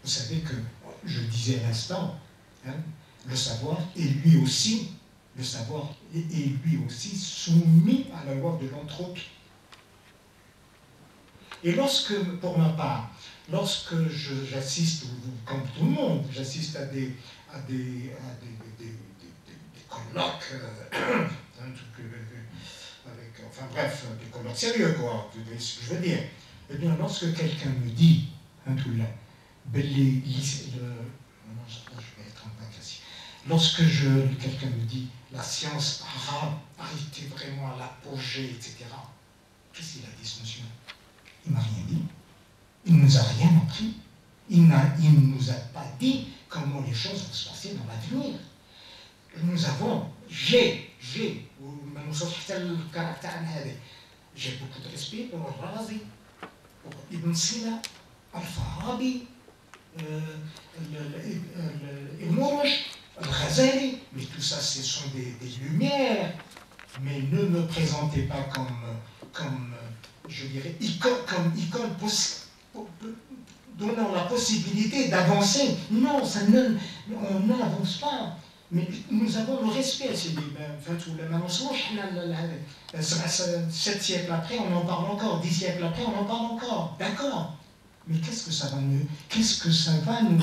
Vous savez que, je le disais à l'instant, hein, le savoir est lui aussi, le savoir est lui aussi soumis à la loi de l'entropie. Et lorsque, pour ma part, lorsque j'assiste, comme tout le monde, j'assiste à des colloques, enfin bref, des colloques sérieux, quoi, ce que je veux dire. Eh bien, lorsque quelqu'un me dit, lorsque quelqu'un me dit la science arabe a été vraiment à l'apogée, etc., qu'est-ce qu'il a dit, ce monsieur? Il ne m'a rien dit. Il ne nous a rien appris. Il ne nous a pas dit comment les choses vont se passer dans l'avenir. Nous avons, j'ai beaucoup de respect pour Al-Razi, pour Ibn Sina, Al-Farabi, Ibn Rushd, Al-Ghazali, mais tout ça, ce sont des lumières. Mais ne me présentez pas comme je dirais, icône donnant la possibilité d'avancer. Non, on n'avance pas. Mais nous avons le respect. 7 siècles après, on en parle encore. 10 siècles après, on en parle encore. D'accord. Mais qu'est-ce que ça va nous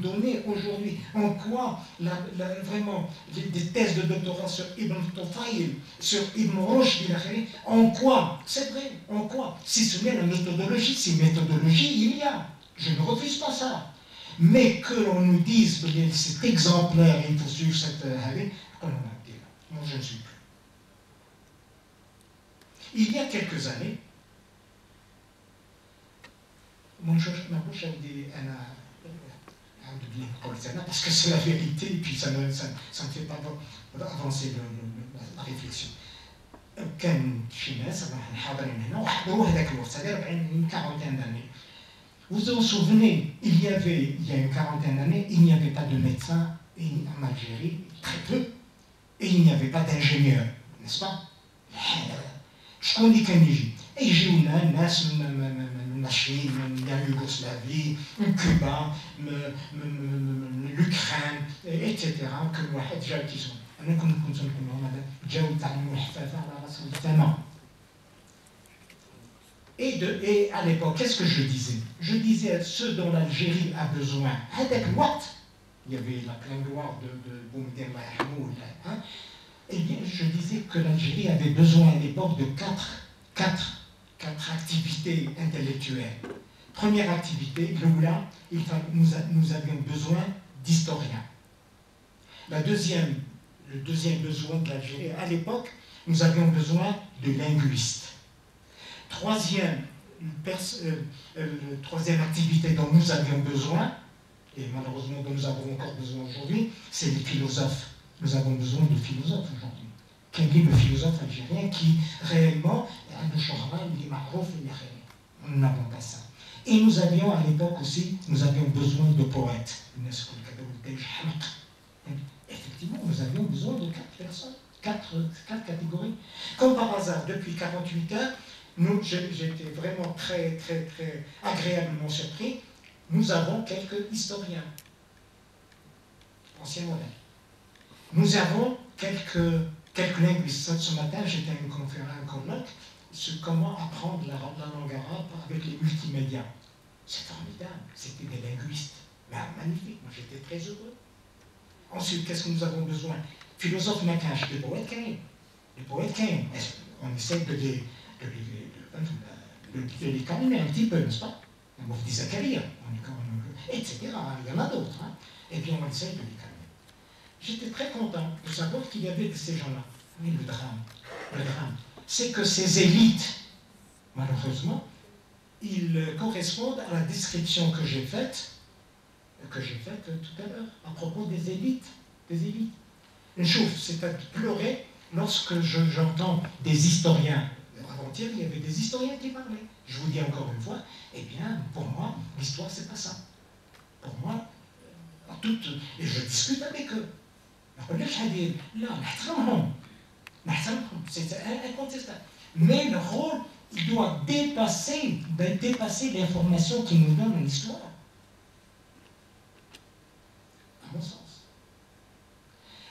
donner aujourd'hui? En quoi, vraiment, des thèses de doctorat sur Ibn Tufayl, sur Ibn Rushd, en quoi? C'est vrai, en quoi? Si ce n'est la méthodologie, si méthodologie il y a. Je ne refuse pas ça. Mais que l'on nous dise que c'est exemplaire, il faut suivre cette allée, moi je ne suis plus. Il y a quelques années, parce que c'est la vérité et puis ça ne me fait pas avancer la réflexion. كان شي ناس حاضرين هنا وحضروا هذاك الوقت، c'est-à-dire une quarantaine d'années. Vous vous en souvenez, il y a une quarantaine d'années, il n'y avait pas de médecins en Algérie, très peu, et il n'y avait pas d'ingénieurs, n'est-ce pas? شكون اللي كان يجي؟ يجيونا الناس من الشين، من يوغوسلافي، من كوبا، من l'Ukraine, etc. كل واحد جا كيسون. أنا كنت نقول لهم هذا جاو يتعلموا الحفاظة على راس الثمن. Et à l'époque, qu'est-ce que je disais? Je disais ce dont l'Algérie a besoin. هذاك الوقت, il y avait la pleine gloire de Boumediene Allah yarhamou, hein? Eh bien, je disais que l'Algérie avait besoin à l'époque de quatre activités intellectuelles. Première activité, nous avions besoin d'historiens. Le deuxième besoin de l'Algérie, à l'époque, nous avions besoin de linguistes. Troisième activité dont nous avions besoin, et malheureusement dont nous avons encore besoin aujourd'hui, c'est les philosophes. Nous avons besoin de philosophes aujourd'hui. Quel est le philosophe algérien qui réellement nous n'avons pas ça. Et nous avions à l'époque aussi, nous avions besoin de poètes. Effectivement, nous avions besoin de 4 personnes, 4 catégories. Comme par hasard, depuis 48 heures, j'étais vraiment très, très, très agréablement surpris. Nous avons quelques historiens, anciens modèles. Nous avons quelques linguistes. Ce matin, j'étais à une conférence, un colloque sur comment apprendre la langue arabe avec les multimédias. C'est formidable, c'était des linguistes. Mais magnifique, moi j'étais très heureux. Ensuite, qu'est-ce que nous avons besoin? Philosophes Nakash, des poètes Kain. Les poètes Kain, on essaie de les calmer un petit peu, n'est-ce pas? Moufti Zakaria, etc. Il y en a d'autres. Hein? Et bien, on essaie de les calmer. J'étais très content de savoir qu'il y avait de ces gens-là. Mais le drame, c'est que ces élites, malheureusement, ils correspondent à la description que j'ai faite tout à l'heure, à propos des élites. Une chose, c'est à pleurer lorsque j'entends des historiens. Avant-hier, il y avait des historiens qui parlaient. Je vous dis encore une fois, eh bien, pour moi, l'histoire, c'est pas ça. Pour moi, et je discute avec eux. C'est incontestable. Mais le rôle, il doit dépasser l'information qui nous donne l'histoire.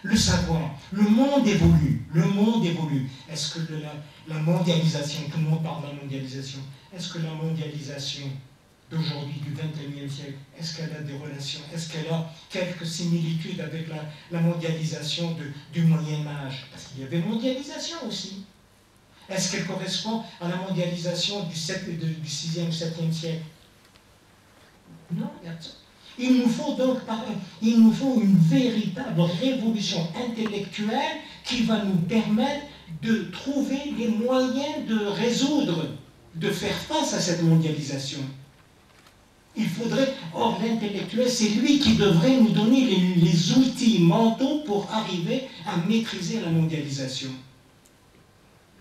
Le savoir, le monde évolue, le monde évolue. Est-ce que la mondialisation, tout le monde parle de la mondialisation, est-ce que la mondialisation d'aujourd'hui, du XXIe siècle, est-ce qu'elle a des relations, est-ce qu'elle a quelques similitudes avec la mondialisation du Moyen-Âge? Parce qu'il y avait mondialisation aussi. Est-ce qu'elle correspond à la mondialisation du 6e, 7e siècle? Non, il y a ça. Il nous faut donc une véritable révolution intellectuelle qui va nous permettre de trouver les moyens de résoudre, de faire face à cette mondialisation. Il faudrait, or l'intellectuel, c'est lui qui devrait nous donner les outils mentaux pour arriver à maîtriser la mondialisation.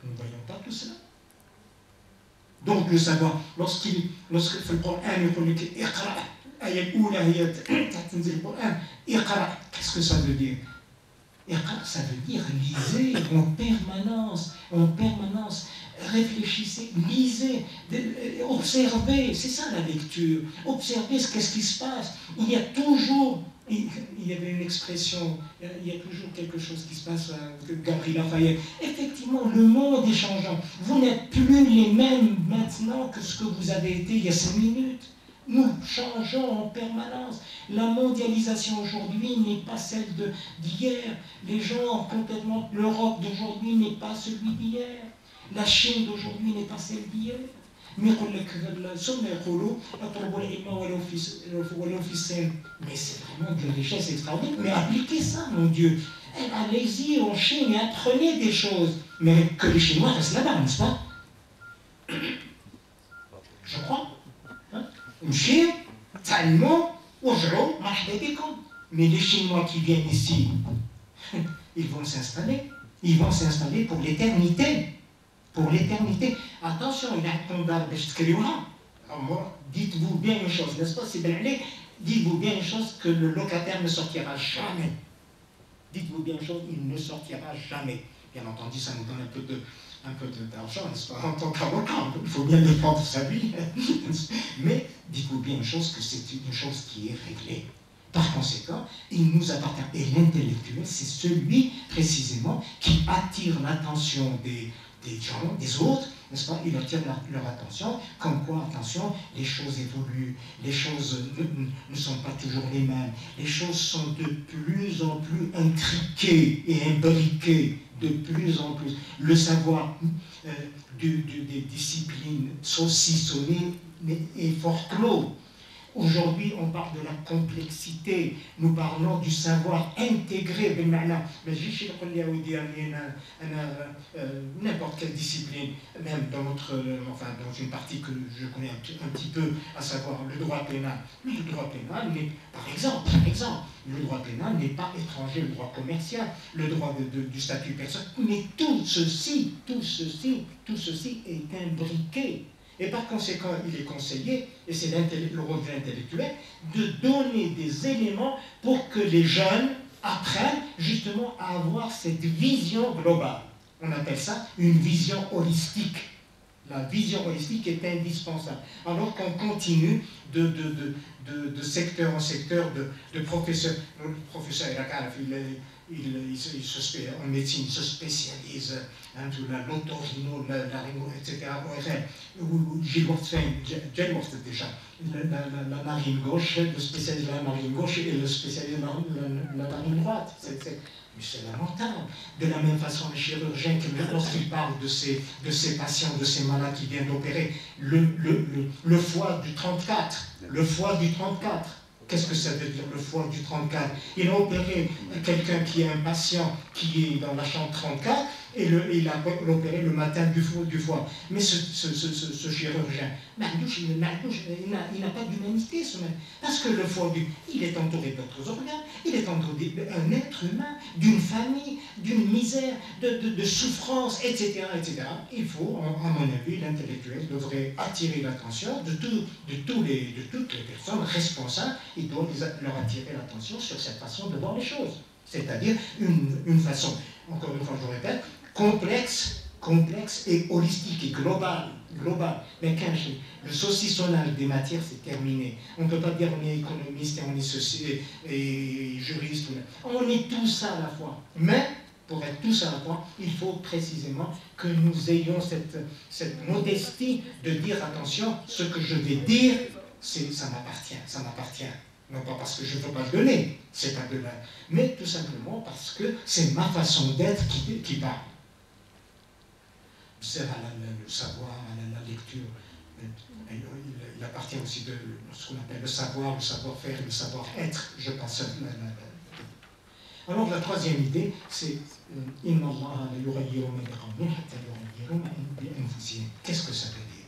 Nous ne voyons pas tout cela. Donc le savoir, lorsque le Coran nous dit qu'est-ce que ça veut dire? Ça veut dire lisez en permanence, réfléchissez, lisez, observez, c'est ça la lecture, observez qu'est-ce qui se passe. Il y avait une expression, il y a toujours quelque chose qui se passe, Gabriel Lafayette. Effectivement, le monde est changeant. Vous n'êtes plus les mêmes maintenant que ce que vous avez été il y a 5 minutes. Nous changeons en permanence. La mondialisation aujourd'hui n'est pas celle d'hier. Les gens complètement... L'Europe d'aujourd'hui n'est pas celui d'hier. La Chine d'aujourd'hui n'est pas celle d'hier. Mais c'est vraiment de richesse extraordinaire. Mais appliquez ça, mon Dieu. Allez-y en Chine et apprenez des choses. Mais que les Chinois restent là-bas, n'est-ce pas? Je crois. Mais les Chinois qui viennent ici, ils vont s'installer pour l'éternité. Pour l'éternité. Attention, il y a un condamné dites-vous bien une chose, n'est-ce pas? Dites-vous bien une chose, que le locataire ne sortira jamais. Dites-vous bien une chose, il ne sortira jamais. Bien entendu, ça nous donne un peu d'argent, n'est-ce pas? En tant qu'avocat, il faut bien défendre sa vie. Mais dites-vous bien une chose, que c'est une chose qui est réglée. Par conséquent, il nous appartient. Et l'intellectuel, c'est celui, précisément, qui attire l'attention des gens, des autres, n'est-ce pas? Il attire leur attention, comme quoi, attention, les choses évoluent, les choses ne sont pas toujours les mêmes, les choses sont de plus en plus intriquées et imbriquées, de plus en plus. Le savoir des disciplines saucissonnées est fort clos. Aujourd'hui, on parle de la complexité, nous parlons du savoir intégré, n'importe quelle discipline, même dans dans une partie que je connais un petit peu, à savoir le droit pénal. Mais le droit pénal n'est, par exemple, le droit pénal n'est pas étranger au droit commercial, le droit du statut personnel, mais tout ceci est imbriqué. Et par conséquent, il est conseillé, et c'est le rôle de l'intellectuel, de donner des éléments pour que les jeunes apprennent justement à avoir cette vision globale. On appelle ça une vision holistique. La vision holistique est indispensable. Alors qu'on continue de secteur en secteur, de professeur. Le professeur Irakaraf, en médecine, il se spécialise dans l'otorhino, la ringo, etc. Gilles Wortfein, déjà, la narine gauche, le spécialiste de la narine gauche et le spécialiste de la narine droite. Mais c'est lamentable. De la même façon, le chirurgien, lorsqu'il parle de ses patients, de ses malades qui viennent d'opérer, le foie du 34, qu'est-ce que ça veut dire, le foie du 34? Il a opéré quelqu'un qui est un patient qui est dans la chambre 34 et il a opéré le matin du foie. Mais ce chirurgien, il n'a pas d'humanité, ce mec. Parce que le foie, il est entouré d'autres organes, il est entouré d'un être humain, d'une famille, d'une misère, de souffrance, etc., etc. Il faut, à mon avis, l'intellectuel devrait attirer l'attention de toutes les personnes responsables. Il doit leur attirer l'attention sur cette façon de voir les choses. C'est-à-dire une façon, encore une fois je le répète, complexe et holistique et globale global. Mais quand le saucissonnage des matières, c'est terminé. On ne peut pas dire on est économiste et on est et juriste. On est tout ça à la fois. Mais, pour être tout ça à la fois, il faut précisément que nous ayons cette modestie de dire, attention, ce que je vais dire, ça m'appartient. Non pas parce que je ne veux pas le donner, c'est un domaine, mais tout simplement parce que c'est ma façon d'être qui parle. C'est le savoir, à la lecture. Il appartient aussi de ce qu'on appelle le savoir-faire, le savoir-être. Je passe Alors la troisième idée, c'est Qu'est-ce que ça veut dire?